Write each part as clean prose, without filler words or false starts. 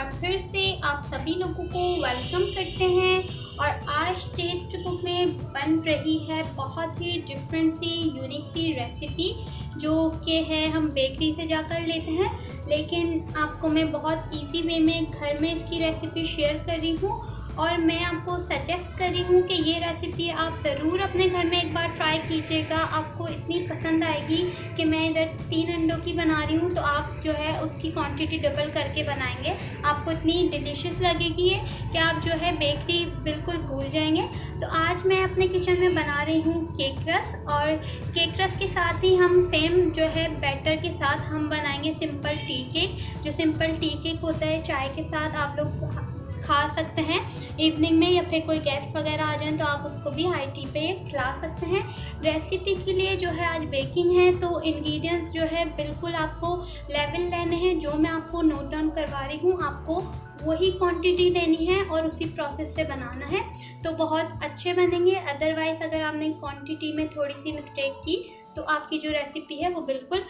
बार फिर से आप सभी लोगों को वेलकम करते हैं। और आज टेस्ट बुक में बन रही है बहुत ही डिफरेंट सी यूनिक सी रेसिपी, जो कि है हम बेकरी से जाकर लेते हैं, लेकिन आपको मैं बहुत इजी वे में घर में इसकी रेसिपी शेयर कर रही हूँ। और मैं आपको सजेस्ट कर रही हूँ कि ये रेसिपी आप ज़रूर अपने घर में एक बार ट्राई कीजिएगा। आपको इतनी पसंद आएगी कि मैं इधर 3 अंडों की बना रही हूँ, तो आप जो है उसकी क्वांटिटी डबल करके बनाएंगे। आपको इतनी डिलीशियस लगेगी ये कि आप जो है बेकरी बिल्कुल भूल जाएंगे। तो आज मैं अपने किचन में बना रही हूँ केक रस, और केक रस के साथ ही हम सेम जो है बैटर के साथ हम बनाएंगे सिंपल टी केक। जो सिंपल टी केक होता है चाय के साथ आप लोग खा सकते हैं इवनिंग में, या फिर कोई गेस्ट वगैरह आ जाए तो आप उसको भी हाई टी पे खिला सकते हैं। रेसिपी के लिए जो है आज बेकिंग है, तो इंग्रेडिएंट्स जो है बिल्कुल आपको लेवल लेने हैं। जो मैं आपको नोट डाउन करवा रही हूँ आपको वही क्वांटिटी लेनी है और उसी प्रोसेस से बनाना है, तो बहुत अच्छे बनेंगे। अदरवाइज़ अगर आपने क्वांटिटी में थोड़ी सी मिस्टेक की तो आपकी जो रेसिपी है वो बिल्कुल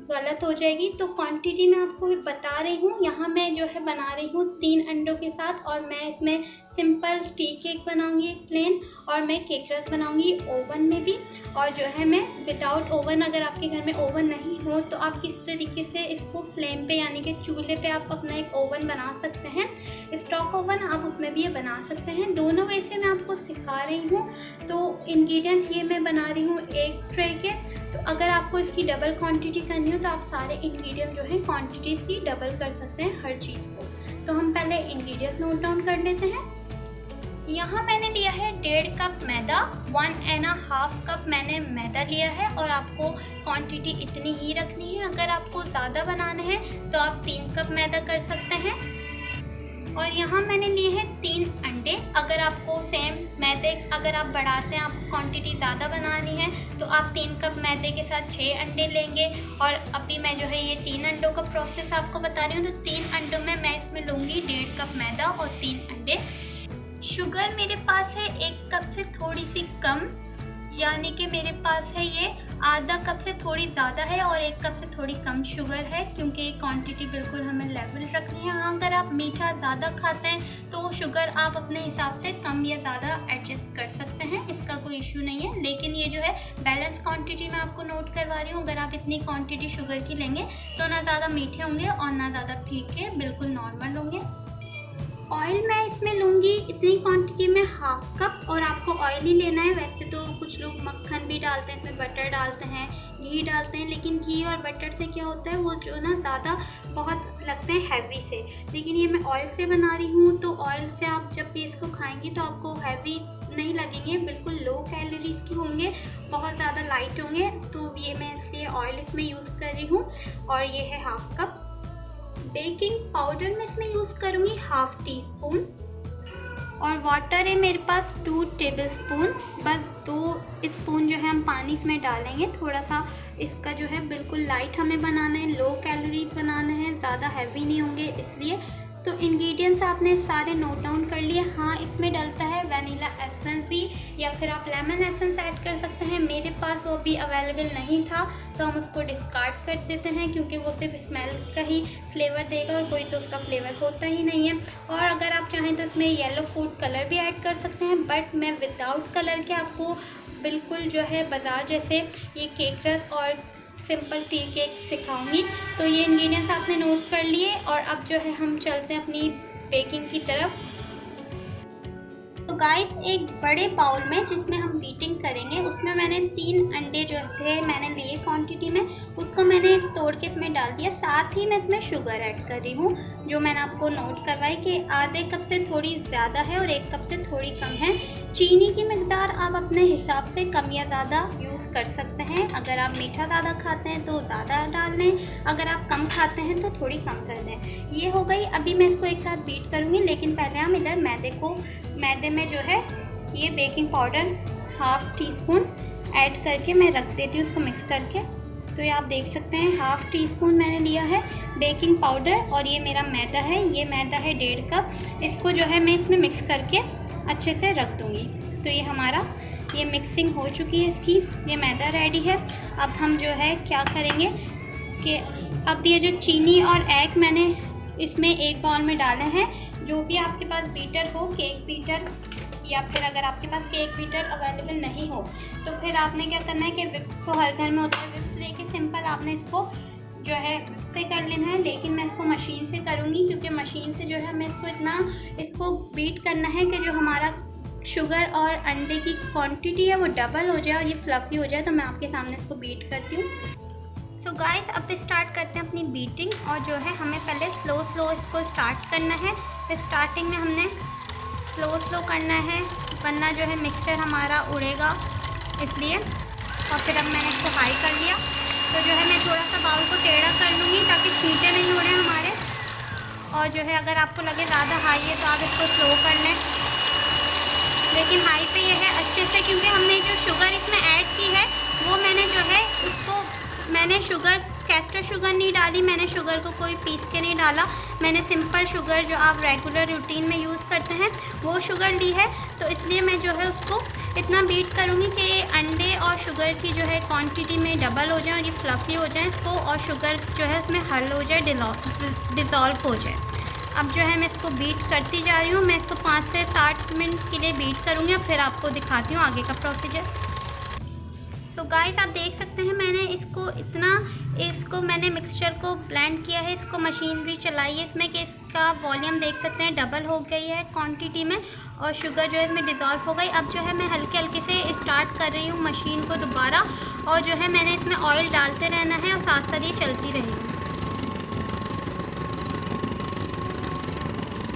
गलत हो जाएगी। तो क्वांटिटी मैं आपको बता रही हूँ। यहाँ मैं जो है बना रही हूँ 3 अंडों के साथ, और मैं इसमें सिंपल टी केक बनाऊँगी प्लेन, और मैं केक रस बनाऊँगी ओवन में भी। और जो है मैं विदाउट ओवन, अगर आपके घर में ओवन नहीं हो तो आप किस तरीके से इसको फ्लेम पे यानी कि चूल्हे पे आप अपना एक ओवन बना सकते हैं, स्टॉक ओवन, आप उसमें भी ये बना सकते हैं। दोनों वे से मैं आपको सिखा रही हूँ। तो इंग्रेडिएंट्स ये मैं बना रही हूँ एक ट्रे के। तो अगर आपको इसकी डबल क्वांटिटी करनी हो तो आप सारे इंग्रेडिएंट जो है क्वांटिटीज़ की डबल कर सकते हैं हर चीज़ को। तो हम पहले इंग्रेडिएंट नोट डाउन कर लेते हैं। यहाँ मैंने लिया है 1.5 कप मैदा, 1.5 कप मैंने मैदा लिया है, और आपको क्वांटिटी इतनी ही रखनी है। अगर आपको ज़्यादा बनाना है तो आप 3 कप मैदा कर सकते हैं। और यहाँ मैंने लिए हैं 3 अंडे। अगर आपको सेम मैदे अगर आप बढ़ाते हैं, आपको क्वांटिटी ज़्यादा बनानी है तो आप 3 कप मैदे के साथ 6 अंडे लेंगे। और अभी मैं जो है ये 3 अंडों का प्रोसेस आपको बता रही हूँ। तो 3 अंडों में मैं इसमें लूँगी 1.5 कप मैदा और 3 अंडे। शुगर मेरे पास है 1 कप से थोड़ी सी कम, यानी कि मेरे पास है ये आधा कप से थोड़ी ज़्यादा है और 1 कप से थोड़ी कम शुगर है, क्योंकि क्वांटिटी बिल्कुल हमें लेवल रखनी है। हाँ, अगर आप मीठा ज़्यादा खाते हैं तो शुगर आप अपने हिसाब से कम या ज़्यादा एडजस्ट कर सकते हैं, इसका कोई इशू नहीं है। लेकिन ये जो है बैलेंस क्वांटिटी मैं आपको नोट करवा रही हूँ। अगर आप इतनी क्वांटिटी शुगर की लेंगे तो ना ज़्यादा मीठे होंगे और ना ज़्यादा फीके, बिल्कुल नॉर्मल होंगे। ऑयल मैं इसमें लूँगी इतनी क्वांटिटी में 1/2 कप, और आपको ऑयल ही लेना है। वैसे तो कुछ लोग मक्खन भी डालते हैं, इसमें बटर डालते हैं, घी डालते हैं, लेकिन घी और बटर से क्या होता है वो जो ना ज़्यादा बहुत लगते हैं हैवी से। लेकिन ये मैं ऑयल से बना रही हूँ, तो ऑयल से आप जब भी इसको खाएंगी तो आपको हैवी नहीं लगेंगे, बिल्कुल लो कैलोरीज के होंगे, बहुत ज़्यादा लाइट होंगे। तो ये मैं इसलिए ऑयल इसमें यूज़ कर रही हूँ। और ये है 1/2 कप। बेकिंग पाउडर मैं इसमें यूज़ करूँगी 1/2 टीस्पून, और वाटर है मेरे पास 2 टेबलस्पून। बस 2 स्पून जो है हम पानी इसमें डालेंगे। थोड़ा सा इसका जो है बिल्कुल लाइट हमें बनाना है, लो कैलोरीज बनाना है, ज़्यादा हैवी नहीं होंगे इसलिए। तो इंग्रेडिएंट्स आपने सारे नोट डाउन कर लिए। हाँ, इसमें डलता है वनीला एसेंस भी, या फिर आप लेमन एसेंस ऐड कर सकते हैं। मेरे पास वो भी अवेलेबल नहीं था तो हम उसको डिस्कार्ड कर देते हैं, क्योंकि वो सिर्फ स्मेल का ही फ्लेवर देगा और कोई तो उसका फ्लेवर होता ही नहीं है। और अगर आप चाहें तो इसमें येलो फूड कलर भी ऐड कर सकते हैं, बट मैं विदाउट कलर के आपको बिल्कुल जो है बाजार जैसे ये केक रस और सिंपल टी केक सिखाऊंगी। तो ये इंग्रेडिएंट्स आपने नोट कर लिए, और अब जो है हम चलते हैं अपनी बेकिंग की तरफ। तो गाइस, एक बड़े बाउल में जिसमें हम बीटिंग करेंगे उसमें मैंने 3 अंडे जो थे मैंने लिए क्वांटिटी में, उसको मैंने तोड़ के इसमें डाल दिया। साथ ही मैं इसमें शुगर ऐड कर रही हूँ, जो मैंने आपको नोट करवाई कि आधे कप से थोड़ी ज़्यादा है और 1 कप से थोड़ी कम है। चीनी की मिकदार आप अपने हिसाब से कम या ज़्यादा यूज़ कर सकते हैं। अगर आप मीठा ज़्यादा खाते हैं तो ज़्यादा डाल लें, अगर आप कम खाते हैं तो थोड़ी कम कर दें। ये हो गई। अभी मैं इसको एक साथ बीट करूँगी, लेकिन पहले हम इधर मैदे में जो है ये बेकिंग पाउडर 1/2 टीस्पून ऐड करके मैं रख देती हूँ उसको मिक्स करके। तो ये आप देख सकते हैं 1/2 टीस्पून मैंने लिया है बेकिंग पाउडर, और ये मेरा मैदा है, ये मैदा है 1.5 कप। इसको जो है मैं इसमें मिक्स करके अच्छे से रख दूँगी। तो ये हमारा ये मिक्सिंग हो चुकी है इसकी, ये मैदा रेडी है। अब हम जो है क्या करेंगे कि अब ये जो चीनी और एग मैंने इसमें एक बाउल में डाले हैं। जो भी आपके पास बीटर हो, केक बीटर, या फिर अगर आपके पास केक बीटर अवेलेबल नहीं हो तो फिर आपने क्या करना है कि विप्स को, हर घर में होता है विप्स, लेके सिंपल आपने इसको जो है से कर लेना है। लेकिन मैं इसको मशीन से करूँगी, क्योंकि मशीन से जो है हमें इसको बीट करना है कि जो हमारा शुगर और अंडे की क्वांटिटी है वो डबल हो जाए और ये फ्लफ़ी हो जाए। तो मैं आपके सामने इसको बीट करती हूँ। सो गाइस, अब स्टार्ट करते हैं अपनी बीटिंग। और जो है हमें पहले स्लो इसको स्टार्ट करना है। स्टार्टिंग में हमने स्लो करना है, वरना जो है मिक्सचर हमारा उड़ेगा, इसलिए। और फिर अब मैंने इसको हाई कर लिया। तो जो है मैं थोड़ा सा बाउल को टेढ़ा कर लूँगी ताकि छींटे नहीं उड़े हमारे। और जो है अगर आपको लगे ज़्यादा हाई है तो आप इसको स्लो कर लें, लेकिन हाई पे ये है अच्छे से, क्योंकि हमने जो शुगर इसमें ऐड की है वो मैंने जो है शुगर, कैस्टर शुगर नहीं डाली, मैंने शुगर को कोई पीस के नहीं डाला। मैंने सिंपल शुगर जो आप रेगुलर रूटीन में यूज़ करते हैं वो शुगर ली है। तो इसलिए मैं जो है उसको इतना बीट करूँगी कि ये अंडे और शुगर की जो है क्वांटिटी में डबल हो जाए और ये फ्लफ़ी हो जाए इसको, और शुगर जो है उसमें हल हो जाए, डिज़ोल्व हो जाए। अब जो है मैं इसको बीट करती जा रही हूँ। मैं इसको 5 से 7 मिनट के लिए बीट करूँगी और फिर आपको दिखाती हूँ आगे का प्रोसीजर। तो गाइस, आप देख सकते हैं मैंने इसको मैंने मिक्सचर को ब्लेंड किया है, इसको मशीनरी चलाई है इसमें कि इसका वॉल्यूम देख सकते हैं डबल हो गई है क्वांटिटी में, और शुगर जो है इसमें डिज़ोल्व हो गई। अब जो है मैं हल्के हल्के से स्टार्ट कर रही हूँ मशीन को दोबारा, और जो है मैंने इसमें ऑयल डालते रहना है और साथ साथ ये चलती रहेगी।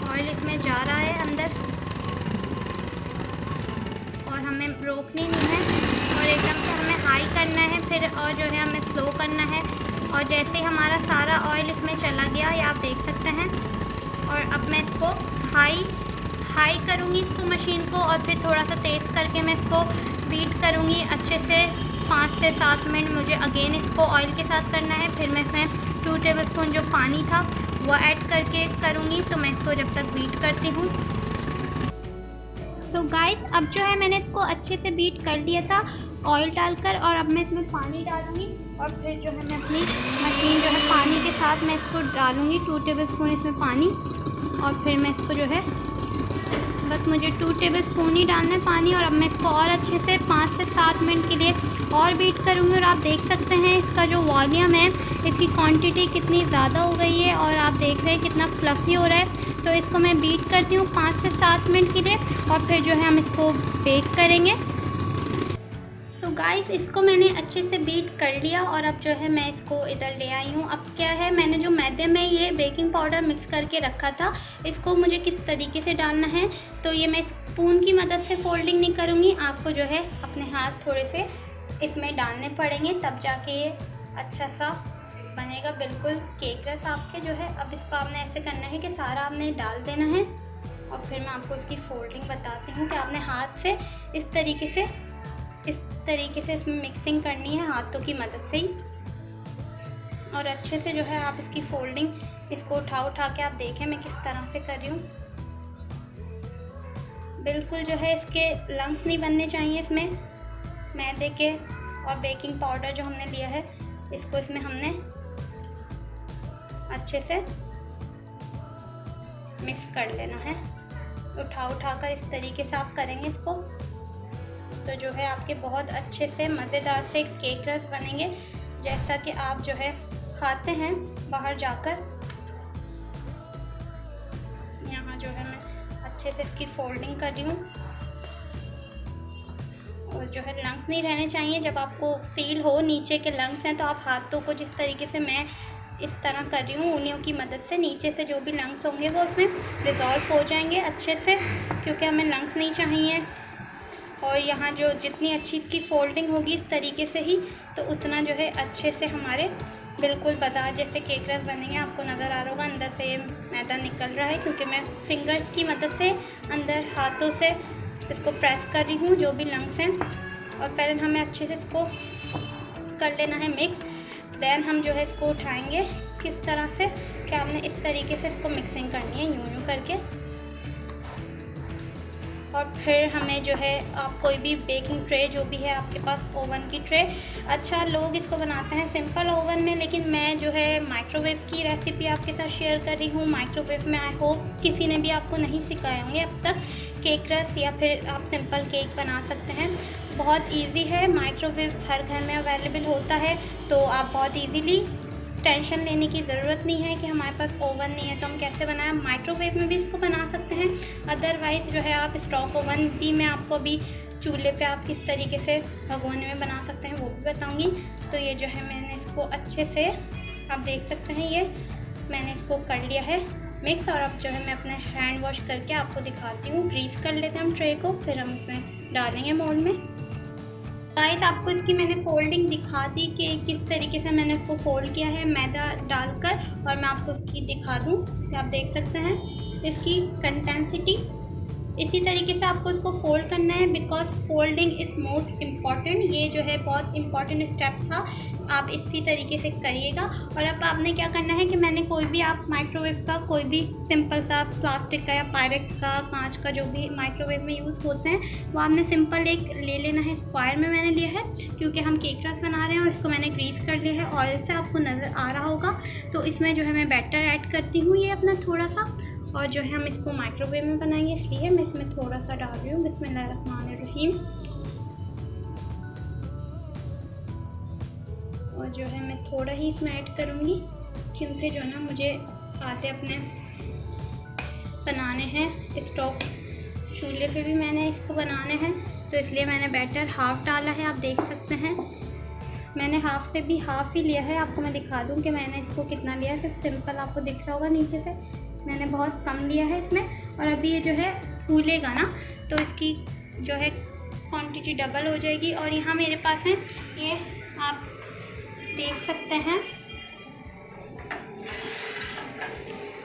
ऑयल इसमें जा रहा है अंदर और हमें रोकनी नहीं है, और एकदम से हमें हाई करना है फिर, और जो है हमें स्लो करना है। और जैसे ही हमारा सारा ऑयल इसमें चला गया, ये आप देख सकते हैं। और अब मैं इसको हाई करूँगी इसको मशीन को, और फिर थोड़ा सा तेज़ करके मैं इसको बीट करूँगी अच्छे से। 5 से 7 मिनट मुझे अगेन इसको ऑयल के साथ करना है। फिर मैं इसमें 2 टेबलस्पून जो पानी था वो ऐड करके करूँगी। तो मैं इसको जब तक बीट करती हूँ। तो गाइस, अब जो है मैंने इसको अच्छे से बीट कर लिया था ऑयल डालकर, और अब मैं इसमें पानी डालूँगी। और फिर जो है मैं अपनी मशीन जो है पानी के साथ मैं इसको डालूँगी 2 टेबलस्पून इसमें पानी। और फिर मैं इसको जो है बस मुझे 2 टेबलस्पून ही डालना है पानी। और अब मैं इसको और अच्छे से 5 से 7 मिनट के लिए और बीट करूँगी। और आप देख सकते हैं इसका जो वॉल्यूम है, इसकी क्वांटिटी कितनी ज़्यादा हो गई है, और आप देख रहे हैं कितना फ्लफ़ी हो रहा है। तो इसको मैं बीट करती हूँ 5 से 7 मिनट के लिए, और फिर जो है हम इसको बेक करेंगे। तो गाइस, इसको मैंने अच्छे से बीट कर लिया, और अब जो है मैं इसको इधर ले आई हूँ। अब क्या है, मैंने जो मैदे में ये बेकिंग पाउडर मिक्स करके रखा था, इसको मुझे किस तरीके से डालना है, तो ये मैं स्पून की मदद से फोल्डिंग नहीं करूँगी। आपको जो है अपने हाथ थोड़े से इसमें डालने पड़ेंगे, तब जाके ये अच्छा सा बनेगा, बिल्कुल केक रस आपके जो है। अब इसको आपने ऐसे करना है कि सारा आपने डाल देना है, और फिर मैं आपको इसकी फोल्डिंग बताती हूँ कि आपने हाथ से इस तरीके से इसमें मिक्सिंग करनी है हाथों की मदद से ही। और अच्छे से जो है आप इसकी फोल्डिंग, इसको उठा के आप देखें मैं किस तरह से कर रही हूँ। बिल्कुल जो है इसके लम्स नहीं बनने चाहिए इसमें मैदे के। और बेकिंग पाउडर जो हमने लिया है, इसको इसमें हमने अच्छे से मिक्स कर लेना है। उठा कर इस तरीके से आप करेंगे इसको, तो जो है आपके बहुत अच्छे से मज़ेदार से केक रस बनेंगे, जैसा कि आप जो है खाते हैं बाहर जाकर। यहाँ जो है मैं अच्छे से इसकी फोल्डिंग कर रही हूँ, और जो है लंग्स नहीं रहने चाहिए। जब आपको फील हो नीचे के लंग्स हैं, तो आप हाथों को जिस तरीके से मैं इस तरह कर रही हूँ उंगलियों की मदद से, नीचे से जो भी लंग्स होंगे वो उसमें डिज़ोल्व हो जाएंगे अच्छे से, क्योंकि हमें लंग्स नहीं चाहिए। और यहाँ जो जितनी अच्छी इसकी फोल्डिंग होगी इस तरीके से ही, तो उतना जो है अच्छे से हमारे बिल्कुल बाजार जैसे केक रस बनेंगे। आपको नज़र आ रहा होगा अंदर से ये मैदा निकल रहा है, क्योंकि मैं फिंगर्स की मदद से अंदर हाथों से इसको प्रेस कर रही हूँ जो भी लंग्स हैं। और पहले हमें अच्छे से इसको कर लेना है मिक्स, देन हम जो है इसको उठाएंगे किस तरह से, कि आपने इस तरीके से इसको मिक्सिंग करनी है यूँ करके। और फिर हमें जो है आप कोई भी बेकिंग ट्रे जो भी है आपके पास, ओवन की ट्रे, अच्छा लोग इसको बनाते हैं सिंपल ओवन में, लेकिन मैं जो है माइक्रोवेव की रेसिपी आपके साथ शेयर कर रही हूँ। माइक्रोवेव में आई होप किसी ने भी आपको नहीं सिखाए होंगे अब तक केक रस, या फिर आप सिंपल केक बना सकते हैं। बहुत इजी है, माइक्रोवेव हर घर में अवेलेबल होता है, तो आप बहुत इजीली, टेंशन लेने की ज़रूरत नहीं है कि हमारे पास ओवन नहीं है तो हम कैसे बनाएं। माइक्रोवेव में भी इसको बना सकते हैं, अदरवाइज़ जो है आप स्टॉक ओवन भी, मैं आपको अभी चूल्हे पे आप किस तरीके से भगोने में बना सकते हैं वो भी बताऊंगी। तो ये जो है मैंने इसको अच्छे से, आप देख सकते हैं, ये मैंने इसको कर लिया है मिक्स। और अब जो है मैं अपने हैंड वॉश करके आपको दिखाती हूँ। ग्रीस कर लेते हैं हम ट्रे को, फिर हम इसमें डालेंगे मोल्ड में। गाइस आपको इसकी मैंने फोल्डिंग दिखा दी कि किस तरीके से मैंने इसको फोल्ड किया है मैदा डालकर, और मैं आपको इसकी दिखा दूँ, आप देख सकते हैं इसकी कंटेंसिटी। इसी तरीके से आपको इसको फोल्ड करना है, because folding is most important. ये जो है बहुत इंपॉर्टेंट स्टेप था, आप इसी तरीके से करिएगा। और अब आपने क्या करना है कि मैंने कोई भी, आप माइक्रोवेव का कोई भी सिंपल सा प्लास्टिक का या पायरेक्स का, कांच का, जो भी माइक्रोवेव में यूज़ होते हैं, वो आपने सिंपल एक ले लेना है। स्क्वायर में मैंने लिया है क्योंकि हम केक रस बना रहे हैं, और इसको मैंने ग्रीस कर लिया है ऑयल से, आपको नज़र आ रहा होगा। तो इसमें जो है मैं बैटर ऐड करती हूँ ये अपना थोड़ा सा, और जो है हम इसको माइक्रोवेव में बनाएंगे, इसलिए मैं इसमें थोड़ा सा डाल रही हूँ। बिस्मिल्लाहिर्रहमानिर्रहीम। और जो है मैं थोड़ा ही इसमें ऐड करूँगी, क्योंकि जो ना मुझे आते अपने बनाने हैं स्टॉक चूल्हे पे भी मैंने इसको बनाने हैं, तो इसलिए मैंने बैटर हाफ़ डाला है। आप देख सकते हैं मैंने हाफ़ से भी हाफ़ ही लिया है। आपको मैं दिखा दूँ कि मैंने इसको कितना लिया है, सिर्फ सिंपल आपको दिख रहा होगा नीचे से, मैंने बहुत कम लिया है इसमें। और अभी ये जो है फूलेगा ना, तो इसकी जो है क्वांटिटी डबल हो जाएगी। और यहाँ मेरे पास है, ये आप देख सकते हैं,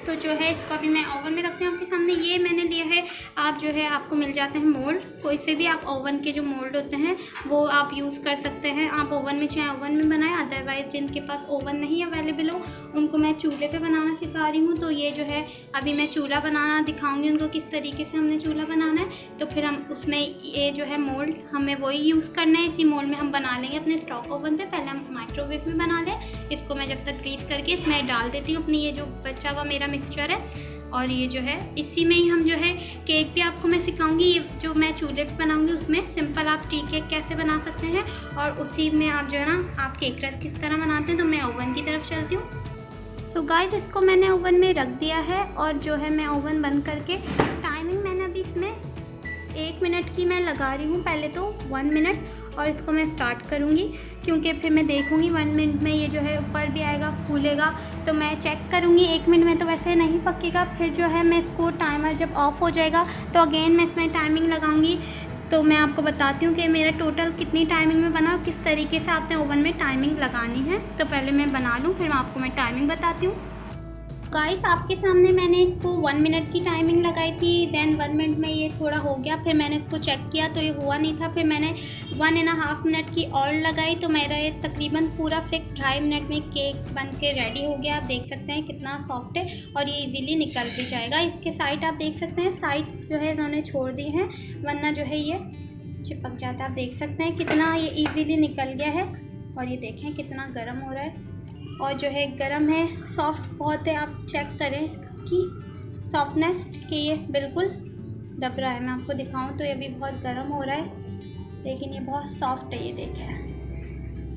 तो जो है इसको अभी मैं ओवन में रखती हूँ आपके सामने। ये मैंने लिया है, आप जो है आपको मिल जाते हैं मोल्ड, कोई से भी आप ओवन के जो मोल्ड होते हैं वो आप यूज़ कर सकते हैं। आप ओवन में चाहे ओवन में बनाएं, अदरवाइज़ जिनके पास ओवन नहीं अवेलेबल हो उनको मैं चूल्हे पे बनाना सिखा रही हूँ। तो ये जो है अभी मैं चूल्हा बनाना दिखाऊँगी उनको किस तरीके से हमने चूल्हा बनाना है। तो फिर हम उसमें ये जो है मोल्ड हमें वही यूज़ करना है, इसी मोल्ड में हम बना लेंगे अपने स्टॉक ओवन पर। पहले हम माइक्रोवेव में बना लें, इसको मैं जब तक ग्रीस करके इसमें डाल देती हूँ अपनी ये जो बचा हुआ मेरा मिक्सचर है। और ये जो है इसी में ही हम जो है केक भी आपको मैं सिखाऊंगी। ये जो मैं चूल्हे पे बनाऊंगी उसमें सिंपल आप टी केक कैसे बना सकते हैं, और उसी में आप जो है ना आप केक रस किस तरह बनाते हैं। तो मैं ओवन की तरफ चलती हूँ। सो गाइस इसको मैंने ओवन में रख दिया है, और जो है मैं ओवन बंद करके, टाइमिंग मैंने अभी इसमें 1 मिनट की मैं लगा रही हूँ, पहले तो 1 मिनट, और इसको मैं स्टार्ट करूँगी क्योंकि फिर मैं देखूँगी 1 मिनट में ये जो है ऊपर भी आएगा, फूलेगा, तो मैं चेक करूँगी। 1 मिनट में तो वैसे नहीं पकेगा, फिर जो है मैं इसको टाइमर जब ऑफ हो जाएगा तो अगेन मैं इसमें टाइमिंग लगाऊँगी। तो मैं आपको बताती हूँ कि मेरा टोटल कितनी टाइमिंग में बना और किस तरीके से आपने ओवन में टाइमिंग लगानी है। तो पहले मैं बना लूँ, फिर मैं आपको मैं टाइमिंग बताती हूँ। गाइस आपके सामने मैंने इसको 1 मिनट की टाइमिंग लगाई थी, देन 1 मिनट में ये थोड़ा हो गया, फिर मैंने इसको चेक किया तो ये हुआ नहीं था, फिर मैंने 1.5 मिनट की और लगाई, तो मेरा ये तकरीबन पूरा फिक्स 2.5 मिनट में केक बन के रेडी हो गया। आप देख सकते हैं कितना सॉफ्ट है, और ये इजीली निकल भी जाएगा। इसके साइड आप देख सकते हैं, साइड जो है इन्होंने छोड़ दी हैं, वरना जो है ये चिपक जाता है। आप देख सकते हैं कितना ये ईजीली निकल गया है, और ये देखें कितना गर्म हो रहा है, और जो है गरम है, सॉफ्ट बहुत है। आप चेक करें कि सॉफ्टनेस कि ये बिल्कुल दब रहा है। मैं आपको दिखाऊं तो ये भी बहुत गर्म हो रहा है, लेकिन ये बहुत सॉफ्ट है। ये देखें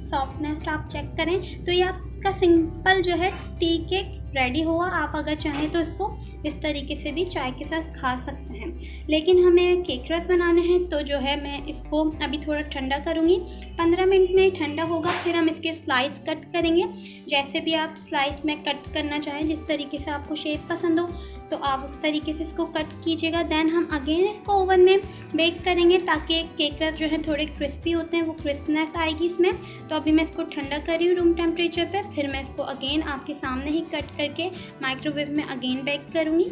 सॉफ्टनेस आप चेक करें। तो ये आपका सिंपल जो है टी केक रेडी हुआ। आप अगर चाहें तो इसको इस तरीके से भी चाय के साथ खा सकते हैं, लेकिन हमें केक रस बनाने हैं, तो जो है मैं इसको अभी थोड़ा ठंडा करूँगी। 15 मिनट में ठंडा होगा, फिर हम इसके स्लाइस कट करेंगे। जैसे भी आप स्लाइस में कट करना चाहें, जिस तरीके से आपको शेप पसंद हो, तो आप उस तरीके से इसको कट कीजिएगा। देन हम अगेन इसको ओवन में बेक करेंगे, ताकि केक रस जो है थोड़े क्रिस्पी होते हैं, वो क्रिस्पनेस आएगी इसमें। तो अभी मैं इसको ठंडा कर रही हूँ रूम टेम्परेचर पे, फिर मैं इसको अगेन आपके सामने ही कट करके माइक्रोवेव में अगेन बेक करूँगी।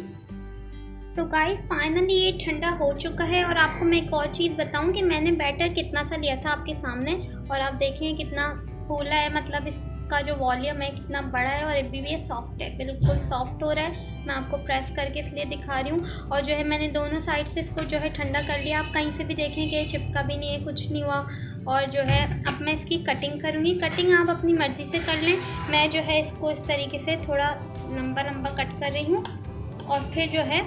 तो गाइस फाइनली ये ठंडा हो चुका है, और आपको मैं एक और चीज़ बताऊं कि मैंने बैटर कितना सा लिया था आपके सामने, और आप देखें कितना फूला है, मतलब इस इसका जो वॉल्यूम है कितना बड़ा है और अभी भी ये सॉफ्ट है, बिल्कुल सॉफ्ट हो रहा है। मैं आपको प्रेस करके इसलिए दिखा रही हूँ। और जो है मैंने दोनों साइड से इसको जो है ठंडा कर लिया। आप कहीं से भी देखें कि ये चिपका भी नहीं है, कुछ नहीं हुआ। और जो है अब मैं इसकी कटिंग करूँगी। कटिंग आप अपनी मर्ज़ी से कर लें। मैं जो है इसको इस तरीके से थोड़ा लंबा लंबा कट कर रही हूँ। और फिर जो है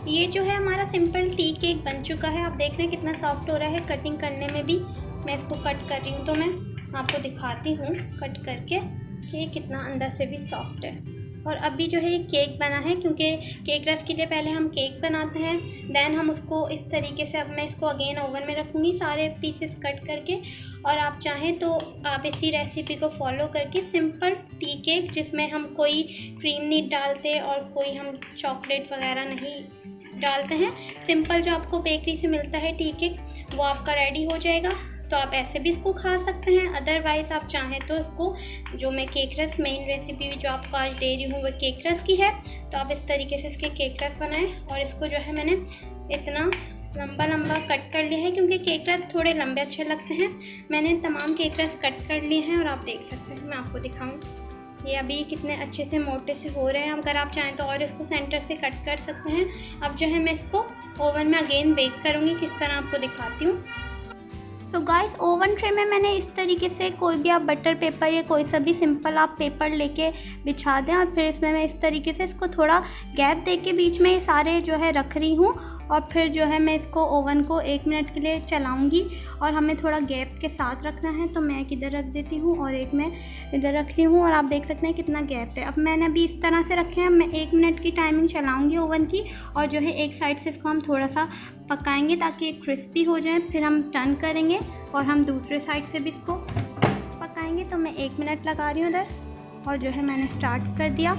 ये जो है हमारा सिंपल टी केक बन चुका है। आप देख रहे हैं कितना सॉफ्ट हो रहा है कटिंग करने में भी। मैं इसको कट कर रही हूँ तो मैं आपको दिखाती हूँ कट करके कि ये कितना अंदर से भी सॉफ्ट है। और अभी जो है ये केक बना है, क्योंकि केक रस के लिए पहले हम केक बनाते हैं, देन हम उसको इस तरीके से, अब मैं इसको अगेन ओवन में रखूँगी सारे पीसेस कट करके। और आप चाहें तो आप इसी रेसिपी को फॉलो करके सिंपल टी केक, जिसमें हम कोई क्रीम नहीं डालते और कोई हम चॉकलेट वगैरह नहीं डालते हैं, सिंपल जो आपको बेकरी से मिलता है टी केक, वो आपका रेडी हो जाएगा। तो आप ऐसे भी इसको खा सकते हैं। अदरवाइज़ आप चाहें तो इसको, जो मैं केक रस मेन रेसिपी जो आपको आज दे रही हूँ वो केक रस की है, तो आप इस तरीके से इसके केक रस बनाएं। और इसको जो है मैंने इतना लंबा लंबा कट कर लिया है, क्योंकि केक रस थोड़े लंबे अच्छे लगते हैं। मैंने तमाम केक रस कट कर लिए हैं और आप देख सकते हैं, मैं आपको दिखाऊँ ये अभी कितने अच्छे से मोटे से हो रहे हैं। अगर आप चाहें तो और इसको सेंटर से कट कर सकते हैं। अब जो है मैं इसको ओवन में अगेन बेक करूँगी, किस तरह आपको दिखाती हूँ। सो गाइस, ओवन ट्रे में मैंने इस तरीके से कोई भी आप बटर पेपर या कोई सा भी सिंपल आप पेपर लेके बिछा दें। और फिर इसमें मैं इस तरीके से इसको थोड़ा गैप दे के बीच में ये सारे जो है रख रही हूँ। और फिर जो है मैं इसको ओवन को 1 मिनट के लिए चलाऊंगी। और हमें थोड़ा गैप के साथ रखना है, तो मैं एक इधर रख देती हूँ और एक मैं इधर रखती हूँ। और आप देख सकते हैं कितना गैप है। अब मैंने अभी इस तरह से रखे हैं। मैं 1 मिनट की टाइमिंग चलाऊँगी ओवन की। और जो है एक साइड से इसको हम थोड़ा सा पकाएंगे ताकि क्रिस्पी हो जाए। फिर हम टर्न करेंगे और हम दूसरे साइड से भी इसको पकाएंगे। तो मैं 1 मिनट लगा रही हूँ इधर, और जो है मैंने स्टार्ट कर दिया।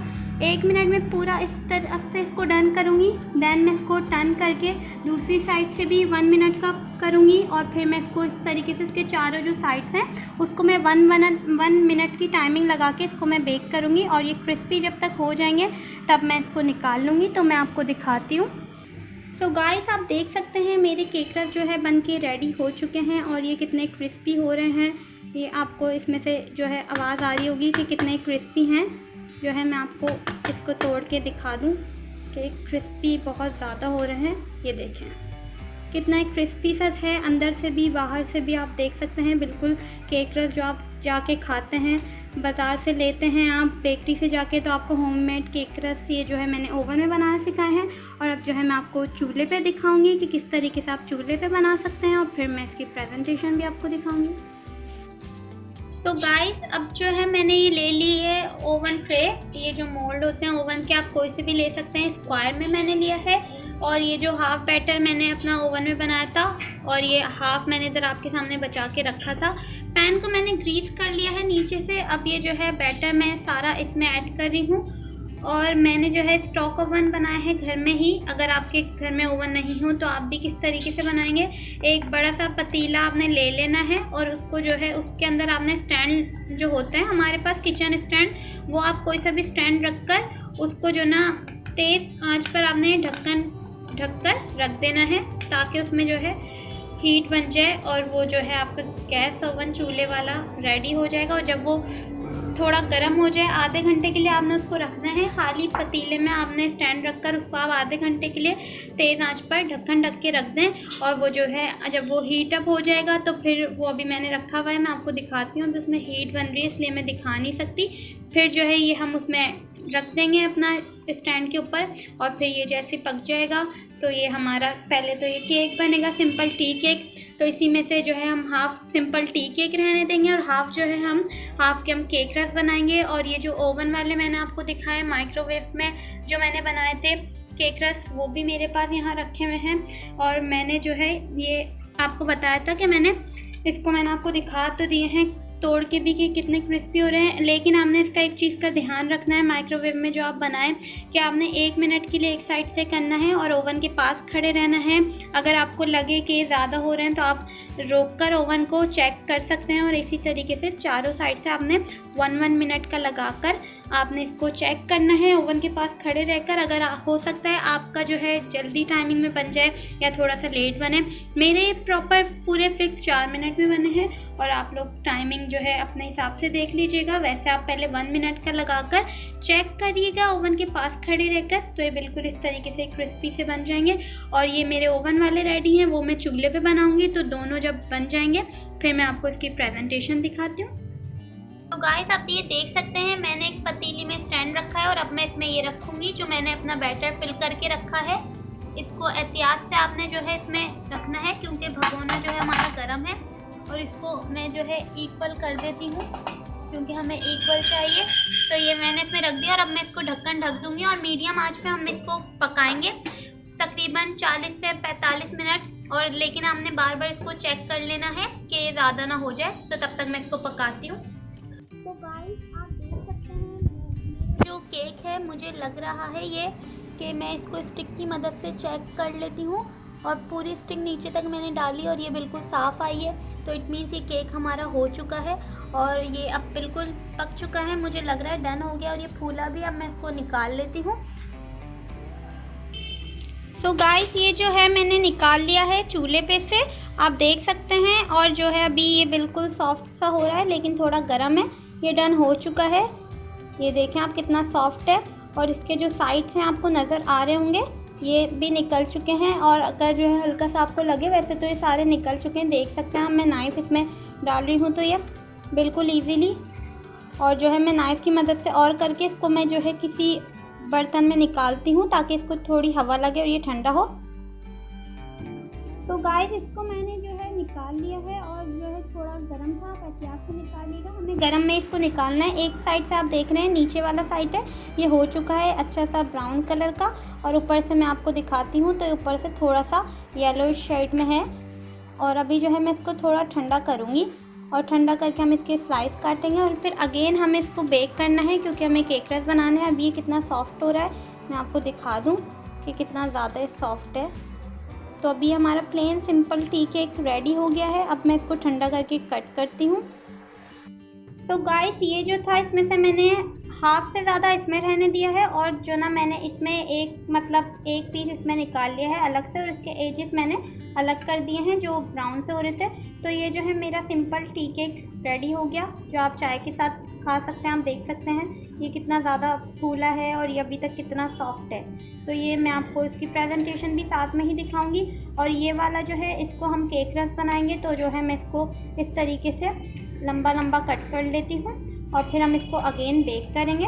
1 मिनट में पूरा इस तरफ से इसको डन करूँगी। देन मैं इसको टर्न करके दूसरी साइड से भी 1 मिनट का करूँगी। और फिर मैं इसको इस तरीके से इसके चारों जो साइड्स हैं उसको मैं 1 मिनट की टाइमिंग लगा के इसको मैं बेक करूँगी। और ये क्रिस्पी जब तक हो जाएंगे तब मैं इसको निकाल लूँगी। तो मैं आपको दिखाती हूँ। सो गाइस, आप देख सकते हैं मेरे केक रस जो है बन के रेडी हो चुके हैं और ये कितने क्रिस्पी हो रहे हैं। ये आपको इसमें से जो है आवाज़ आ रही होगी कि कितने क्रिस्पी हैं। जो है मैं आपको इसको तोड़ के दिखा दूं कि क्रिस्पी बहुत ज़्यादा हो रहे हैं। ये देखें कितना क्रिस्पी सा है, अंदर से भी बाहर से भी। आप देख सकते हैं बिल्कुल केक रस जो आप जाके खाते हैं, बाज़ार से लेते हैं आप बेकरी से जाके, तो आपको होममेड केक रस ये जो है मैंने ओवन में बनाना सिखाया है। और अब जो है मैं आपको चूल्हे पे दिखाऊंगी कि किस तरीके से आप चूल्हे पे बना सकते हैं। और फिर मैं इसकी प्रेजेंटेशन भी आपको दिखाऊंगी। तो गाइस, अब जो है मैंने ये ले ली है ओवन ट्रे। ये जो मोल्ड होते हैं ओवन के, आप कोई से भी ले सकते हैं। स्क्वायर में मैंने लिया है। और ये जो हाफ बैटर मैंने अपना ओवन में बनाया था, और ये हाफ मैंने इधर आपके सामने बचा के रखा था। पैन को मैंने ग्रीस कर लिया है नीचे से। अब ये जो है बैटर मैं सारा इसमें ऐड कर रही हूँ। और मैंने जो है स्टॉक ओवन बनाया है घर में ही। अगर आपके घर में ओवन नहीं हो तो आप भी किस तरीके से बनाएंगे, एक बड़ा सा पतीला आपने ले लेना है और उसको जो है उसके अंदर आपने स्टैंड जो होता है हमारे पास किचन स्टैंड, वो आप कोई सा भी स्टैंड रखकर उसको जो ना तेज़ आंच पर आपने ढककर रख देना है, ताकि उसमें जो है हीट बन जाए और वो जो है आपका गैस ओवन चूल्हे वाला रेडी हो जाएगा। और जब वो थोड़ा गर्म हो जाए, आधे घंटे के लिए आपने उसको रखना है। खाली पतीले में आपने स्टैंड रखकर उसको आप आधे घंटे के लिए तेज़ आंच पर ढक्कन ढक के रख दें। और वो जो है जब वो हीट अप हो जाएगा तो फिर वो अभी मैंने रखा हुआ है, मैं आपको दिखाती हूँ। अभी उसमें हीट बन रही है इसलिए मैं दिखा नहीं सकती। फिर जो है ये हम उसमें रख देंगे अपना स्टैंड के ऊपर। और फिर ये जैसे पक जाएगा तो ये हमारा पहले तो ये केक बनेगा सिंपल टी केक। तो इसी में से जो है हम हाफ़ सिंपल टी केक रहने देंगे और हाफ़ जो है हाफ़ के हम केक रस बनाएंगे। और ये जो ओवन वाले मैंने आपको दिखाए माइक्रोवेव में जो मैंने बनाए थे केक रस, वो भी मेरे पास यहाँ रखे हुए हैं। और मैंने जो है ये आपको बताया था कि मैंने आपको दिखा तो दिए हैं तोड़ के भी कि कितने क्रिस्पी हो रहे हैं। लेकिन आपने इसका एक चीज़ का ध्यान रखना है माइक्रोवेव में जो आप बनाएं, कि आपने 1 मिनट के लिए एक साइड से करना है और ओवन के पास खड़े रहना है। अगर आपको लगे कि ज़्यादा हो रहे हैं तो आप रोककर ओवन को चेक कर सकते हैं। और इसी तरीके से चारों साइड से आपने 1 मिनट का लगाकर आपने इसको चेक करना है ओवन के पास खड़े रहकर। अगर हो सकता है आपका जो है जल्दी टाइमिंग में बन जाए या थोड़ा सा लेट बने। मेरे प्रॉपर पूरे फिक्स 4 मिनट में बने हैं और आप लोग टाइमिंग जो है अपने हिसाब से देख लीजिएगा। वैसे आप पहले 1 मिनट का लगाकर चेक करिएगा ओवन के पास खड़े रहकर, तो ये बिल्कुल इस तरीके से क्रिस्पी से बन जाएंगे। और ये मेरे ओवन वाले रेडी हैं, वो मैं चूल्हे पे बनाऊंगी, तो दोनों जब बन जाएंगे फिर मैं आपको इसकी प्रेजेंटेशन दिखाती हूँ। तो गाइस आप ये देख सकते हैं मैंने एक पतीली में स्टैंड रखा है और अब मैं इसमें ये रखूँगी जो मैंने अपना बैटर फिल करके रखा है। इसको एहतियात से आपने जो है इसमें रखना है क्योंकि भगोना जो है हमारा गर्म है। और इसको मैं जो है इक्वल कर देती हूँ क्योंकि हमें इक्वल चाहिए। तो ये मैंने इसमें रख दिया और अब मैं इसको ढक्कन ढक दूँगी और मीडियम आंच पे हम इसको पकाएंगे तकरीबन 40 से 45 मिनट। और लेकिन हमने बार बार इसको चेक कर लेना है कि ज़्यादा ना हो जाए, तो तब तक मैं इसको पकाती हूँ। तो गाइस आप देख सकते हैं जो केक है मुझे लग रहा है ये कि मैं इसको स्टिक की मदद से चेक कर लेती हूँ और पूरी स्टिक नीचे तक मैंने डाली और ये बिल्कुल साफ़ आई है। तो इट मीन्स ये केक हमारा हो चुका है और ये अब बिल्कुल पक चुका है, मुझे लग रहा है डन हो गया और ये फूला भी। अब मैं इसको निकाल लेती हूँ। सो गाइस ये जो है मैंने निकाल लिया है चूल्हे पे से, आप देख सकते हैं। और जो है अभी ये बिल्कुल सॉफ्ट सा हो रहा है लेकिन थोड़ा गर्म है। ये डन हो चुका है, ये देखें आप कितना सॉफ्ट है। और इसके जो साइड्स हैं आपको नज़र आ रहे होंगे, ये भी निकल चुके हैं। और अगर जो है हल्का सा आपको लगे, वैसे तो ये सारे निकल चुके हैं, देख सकते हैं। मैं नाइफ़ इसमें डाल रही हूँ तो ये बिल्कुल ईजीली, और जो है मैं नाइफ़ की मदद से और करके इसको मैं जो है किसी बर्तन में निकालती हूँ ताकि इसको थोड़ी हवा लगे और ये ठंडा हो। तो गाइस इसको मैंने जो है निकाल लिया है और जो है थोड़ा गर्म था, आप एहतियात से निकालिएगा, हमें गर्म में इसको निकालना है। एक साइड से आप देख रहे हैं नीचे वाला साइड है ये हो चुका है अच्छा सा ब्राउन कलर का, और ऊपर से मैं आपको दिखाती हूँ तो ऊपर से थोड़ा सा येलो शेड में है। और अभी जो है मैं इसको थोड़ा ठंडा करूँगी और ठंडा करके हम इसके स्लाइस काटेंगे और फिर अगेन हमें इसको बेक करना है क्योंकि हमें केक रस बनाना है। अभी ये कितना सॉफ्ट हो रहा है, मैं आपको दिखा दूँ कि कितना ज़्यादा सॉफ्ट है। तो अभी हमारा plain simple tea cake ready हो गया है। अब मैं इसको ठंडा करके कट करती हूँ। तो गाइस ये जो था इसमें से मैंने हाफ से ज़्यादा इसमें रहने दिया है और जो ना मैंने इसमें एक पीस इसमें निकाल लिया है अलग से, और इसके एजेस मैंने अलग कर दिए हैं जो ब्राउन से हो रहे थे। तो ये जो है मेरा सिंपल टी केक रेडी हो गया जो आप चाय के साथ खा सकते हैं। आप देख सकते हैं ये कितना ज़्यादा फूला है और ये अभी तक कितना सॉफ्ट है। तो ये मैं आपको इसकी प्रेजेंटेशन भी साथ में ही दिखाऊंगी। और ये वाला जो है इसको हम केक रस बनाएंगे, तो जो है मैं इसको इस तरीके से लंबा लंबा कट कर लेती हूँ और फिर हम इसको अगेन बेक करेंगे।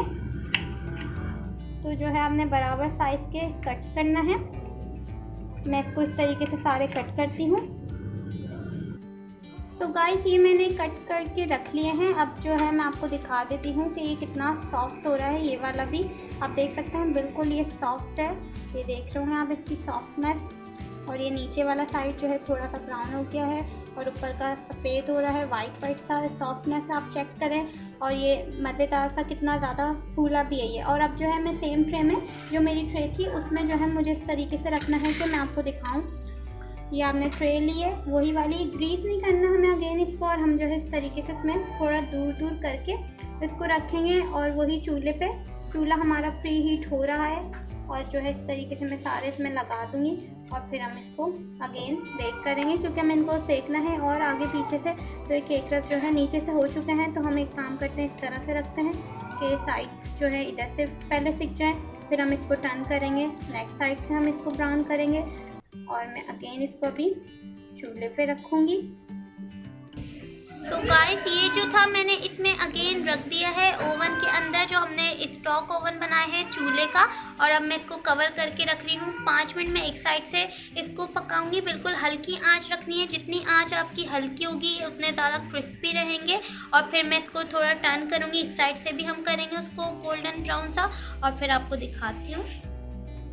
तो जो है आपने बराबर साइज़ के कट करना है। मैं इसको इस तरीके से सारे कट करती हूँ। सो गाइस ये मैंने कट करके रख लिए हैं। अब जो है मैं आपको दिखा देती हूँ कि ये कितना सॉफ्ट हो रहा है। ये वाला भी आप देख सकते हैं बिल्कुल ये सॉफ्ट है, ये देख रहे होंगे आप इसकी सॉफ्टनेस। और ये नीचे वाला साइड जो है थोड़ा सा ब्राउन हो गया है और ऊपर का सफ़ेद हो रहा है, वाइट सा सॉफ्टनेस आप चेक करें। और ये मज़ेदार सा कितना ज़्यादा फूला भी है ये। और अब जो है मैं सेम ट्रे में जो मेरी ट्रे थी उसमें जो है मुझे इस तरीके से रखना है कि मैं आपको दिखाऊं। ये आपने ट्रे ली है वही वाली, ग्रीस नहीं करना हमें अगेन इसको, और हम जो है इस तरीके से इसमें थोड़ा दूर दूर करके इसको रखेंगे। और वही चूल्हे पे, चूल्हा हमारा प्री हीट हो रहा है और जो है इस तरीके से मैं सारे इसमें लगा दूँगी और फिर हम इसको अगेन बेक करेंगे क्योंकि हमें इनको सेकना है और आगे पीछे से। तो ये केक रस जो है नीचे से हो चुके हैं, तो हम एक काम करते हैं इस तरह से रखते हैं कि साइड जो है इधर से पहले सिक जाए, फिर हम इसको टर्न करेंगे, नेक्स्ट साइड से हम इसको ब्राउन करेंगे और मैं अगेन इसको अभी चूल्हे पे रखूँगी। सो गाइस ये जो था मैंने इसमें अगेन रख दिया है ओवन के अंदर, जो हमने स्टॉक ओवन बनाया है चूल्हे का। और अब मैं इसको कवर करके रख रही हूँ। 5 मिनट में एक साइड से इसको पकाऊंगी। बिल्कुल हल्की आंच रखनी है, जितनी आंच आपकी हल्की होगी उतने ज़्यादा क्रिस्पी रहेंगे। और फिर मैं इसको थोड़ा टर्न करूँगी, इस साइड से भी हम करेंगे उसको गोल्डन ब्राउन सा, और फिर आपको दिखाती हूँ।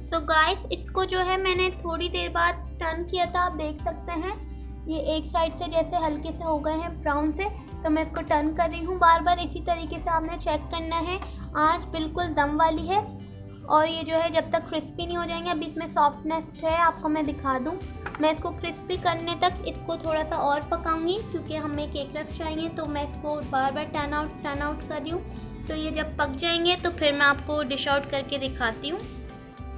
सो गाइस इसको जो है मैंने थोड़ी देर बाद टर्न किया था, आप देख सकते हैं ये एक साइड से जैसे हल्के से हो गए हैं ब्राउन से। तो मैं इसको टर्न कर रही हूँ बार बार। इसी तरीके से आपने चेक करना है, आंच बिल्कुल दम वाली है। और ये जो है जब तक क्रिस्पी नहीं हो जाएंगे, अभी इसमें सॉफ्टनेस है आपको मैं दिखा दूँ। मैं इसको क्रिस्पी करने तक इसको थोड़ा सा और पकाऊंगी क्योंकि हमें केक रस चाहिए। तो मैं इसको बार बार टर्न आउट कर रही हूँ। तो ये जब पक जाएंगे तो फिर मैं आपको डिश आउट करके दिखाती हूँ।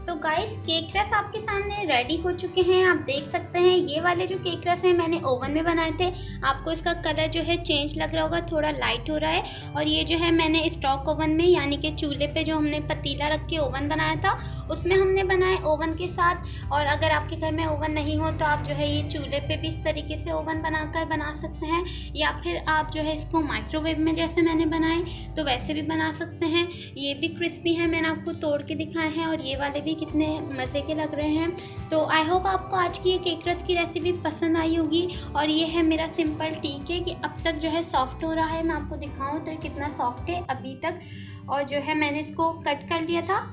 तो गाइस केक रस आपके सामने रेडी हो चुके हैं। आप देख सकते हैं ये वाले जो केक रस हैं मैंने ओवन में बनाए थे। आपको इसका कलर जो है चेंज लग रहा होगा, थोड़ा लाइट हो रहा है। और ये जो है मैंने स्टॉक ओवन में यानी कि चूल्हे पे जो हमने पतीला रख के ओवन बनाया था उसमें हमने बनाए ओवन के साथ। और अगर आपके घर में ओवन नहीं हो तो आप जो है ये चूल्हे पे भी इस तरीके से ओवन बनाकर बना सकते हैं, या फिर आप जो है इसको माइक्रोवेव में जैसे मैंने बनाए तो वैसे भी बना सकते हैं। ये भी क्रिस्पी है, मैंने आपको तोड़ के दिखाए हैं, और ये वाले भी कितने मज़े के लग रहे हैं। तो आई होप आपको आज की ये केक रस की रेसिपी पसंद आई होगी। और ये है मेरा सिंपल टीक है कि अब तक जो है सॉफ्ट हो रहा है। मैं आपको दिखाऊं तो ये कितना सॉफ्ट है अभी तक। और जो है मैंने इसको कट कर लिया था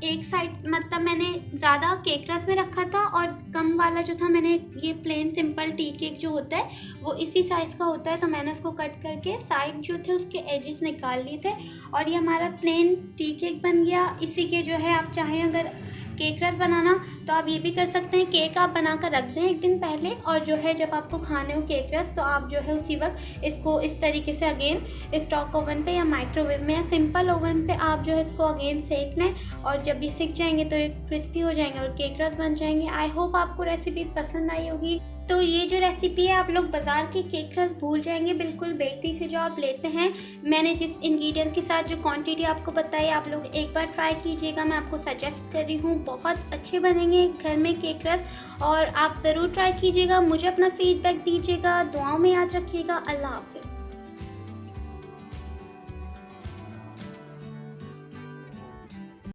एक साइड, मतलब मैंने ज़्यादा केक रस में रखा था और कम वाला जो था मैंने ये प्लेन सिंपल टी केक जो होता है वो इसी साइज़ का होता है, तो मैंने उसको कट करके साइड जो थे उसके एजेस निकाल लिए थे और ये हमारा प्लेन टी केक बन गया। इसी के जो है आप चाहें अगर केक रस बनाना तो आप ये भी कर सकते हैं, केक आप बना कर रख दें एक दिन पहले, और जो है जब आपको खाने हो केक रस तो आप जो है उसी वक्त इसको इस तरीके से अगेन स्टॉक ओवन पे या माइक्रोवेव में या सिंपल ओवन पे आप जो है इसको अगेन सेक लें। और जब ये सिक जाएंगे तो ये क्रिस्पी हो जाएंगे और केक रस बन जाएंगे। आई होप आपको रेसिपी पसंद आई होगी। तो ये जो रेसिपी है आप लोग बाज़ार के केक रस भूल जाएंगे बिल्कुल, बेकरी से जो आप लेते हैं। मैंने जिस इंग्रेडिएंट्स के साथ जो क्वांटिटी आपको बताई आप लोग एक बार ट्राई कीजिएगा, मैं आपको सजेस्ट कर रही हूँ। बहुत अच्छे बनेंगे घर में केक रस और आप ज़रूर ट्राई कीजिएगा। मुझे अपना फीडबैक दीजिएगा, दुआओं में याद रखिएगा। अल्लाह हाफ़िज़।